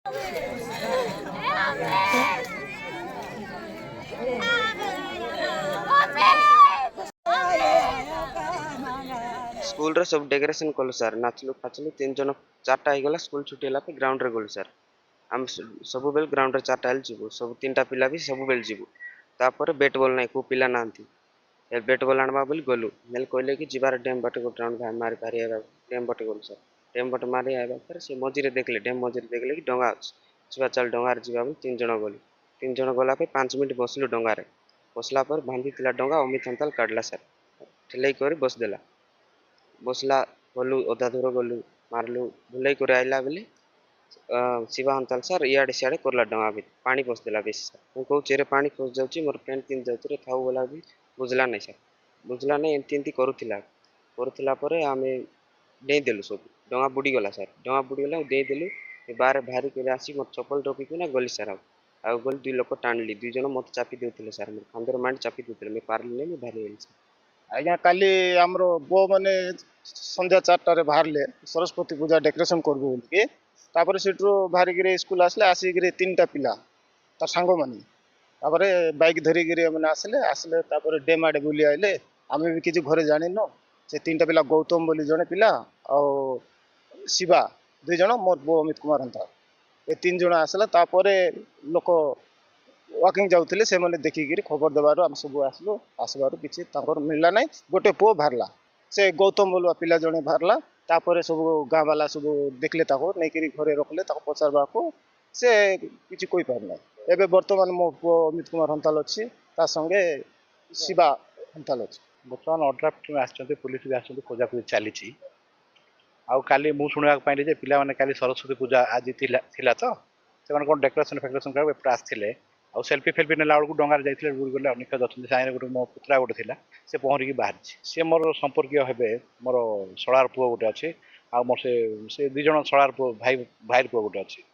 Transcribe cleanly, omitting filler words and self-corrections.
school रे सब decoration कलु सर नाचलु फाचलु 3 जन 4टा आइगला स्कूल छुट्टी होला पे ग्राउंड रे गलु सर हम सब बेल ग्राउंड रे 4टा आइल जीवु सब 3टा पिला भी सब बेल जीवु तापर बैट बॉल नाही को पिला नांती ए बैट बॉल आणबा बोली गलु नेल कहले कि जिबार डैम बटे को राउंड भाई मारी पारी आबा डैम बटे गलु सर डैम बटे मारी आबा पर से मजीरे देखले डैम मजीरे देखले कि डंगा छिबा चल डंगार जीवा बोली 3 जन गलु 3 जन गला पे 5 मिनिट बसलु डंगा रे बसला पर भांगी तिला डंगा अमित हंताल काढला सर ठेलाई କରି बस देला बसला गलु अधा दूर गलु मारलु भुलाई करे आइला बेले शिवा हंताल सर इयाडे सियाडे करला डंगा भी पानी पसदेला बेसी सर ମୁଁ କହୁଛି ରେ ପାଣି ପଶି ଯାଉଛି ମୋର ପ୍ୟାଣ୍ଟ ପିନ୍ଧି ଯାଉଛି ରେ ଥାଉ ବୋଲା ବି ବୁଝିଲା ନାହିଁ ସାର୍ ବୁଝିଲା ନାହିଁ ଏମିତି ଏମିତି କରୁଥିଲା ପରେ ଆମେ ଦେଇଦେଲୁ ସବୁ ଡଙ୍ଗା ବୁଡ଼ିଗଲା ସାର୍ ଡଙ୍ଗା ବୁଡ଼ିଗଲା ଦେଇଦେଲୁ ବାହାରେ ବାହାରି କରି ଆସି ମୋର ଚପଲ ଟପିକିନା ଗଲି ସାର୍ ଆଉ ଗଲି 2 ଲୋକ ଟାଣିଲି 2 ଜଣ ମୋତେ ଚାପି ଦେଉଥିଲେ ସାର୍ ମୋର ଖାନ୍ଦର ମାଣ୍ଡି ଚାପି ଦେଉଥିଲେ ମୁଁ ପାରିଲି ନାହିଁ ମୁଁ ବାହାରି ଗଲି ସାର୍ ଆଜ୍ଞା କାଲି ଆମର ପୁଅ ମାନେ ସନ୍ଧ୍ୟା 4ଟାରେ ବାହାରିଲେ ସରସ୍ୱତୀ ପୂଜା ଡେକୋରେସନ କରିବୁ ବୋଲିକି ତାପରେ ସେଠୁ ବାହାରିକିରି ସ୍କୁଲ ଆସିଲେ ଆସିକିରି 3ଟା ପିଲା ତା ସାଙ୍ଗମାନେ ତାପରେ ବାଇକ୍ ଧରିକିରି ମାନେ ଆସିଲେ ତାପରେ ଡ୍ୟାମ୍ ଆଡ଼େ ବୁଲି ଆଇଲେ ଆମେ ବି କିଛି ଘରେ ଜାଣିନୁ ସେ 3ଟା ପିଲା ଗୌତମ ବୋଲି ଜଣେ ପିଲା ଆଉ ଶିବା 2 ଜଣ ମୋର ପୁଅ ଅମିତ କୁମାର ହନ୍ତା ଏ 3 ଜଣ ଆସିଲା ତାପରେ ଲୋକ ୱାକିଂ ଯାଉଥିଲେ ସେମାନେ ଦେଖିକିରି ଖବର ଦେବାରୁ ଆମେ ସବୁ ଆସିବାରୁ କିଛି ତାଙ୍କର ମିଳିଲା ନାହିଁ ଗୋଟେ ପୁଅ ବାହାରିଲା ସେ ଗୌତମ ବୋଲୁଆ ପିଲା ଜଣେ ବାହାରିଲା ତାପରେ ସବୁ ଗାଁ ବାଲା ସବୁ ଦେଖିଲେ ତାକୁ ନେଇକିରି ଘରେ ରଖିଲେ ତାକୁ ପଚାରବାକୁ ସେ କିଛି କହିପାରିଲା ଏବେ ବର୍ତ୍ତମାନ ମୋ ପୁଅ ଅମିତ କୁମାର ହନ୍ତାଲ ଅଛି ତା ସଙ୍ଗେ ଶିବା ହନ୍ତାଲ ଅଛି ବର୍ତ୍ତମାନ ଅଡ୍ରାଫ୍ଟ ଟିମ୍ ଆସିଛନ୍ତି ପୁଲିସ ବି ଆସିଛନ୍ତି ଖୋଜାଖୋଜି ଚାଲିଛି ଆଉ କାଲି ମୁଁ ଶୁଣିବାକୁ ପାଇଲି ଯେ ପିଲାମାନେ କାଲି ସରସ୍ୱତୀ ପୂଜା ଆଜି ଥିଲା ତ ସେମାନେ କ'ଣ ଡେକୋରେସନ ଫେକୋରେସନ କରିବାକୁ ଏପଟେ ଆସିଥିଲେ ଆଉ ସେଲ୍ଫି ଫେଲ୍ଫି ନେଲା ବେଳକୁ ଡଙ୍ଗାରେ ଯାଇଥିଲେ ବୁଡ଼ିଗଲେ ନିଖୋଜ ଅଛନ୍ତି ସାଙ୍ଗରେ ଗୋଟେ ମୋ ପୁତୁରା ଗୋଟେ ଥିଲା ସେ ପହଁରିକି ବାହାରିଛି ସିଏ ମୋର ସମ୍ପର୍କୀୟ ହେବେ ମୋର ଶଳାର ପୁଅ ଗୋଟେ ଅଛି ଆଉ ମୋର ସେ 2 ଜଣ ଶଳାର ପୁଅ ଭାଇର ପୁଅ ଗୋଟେ ଅଛି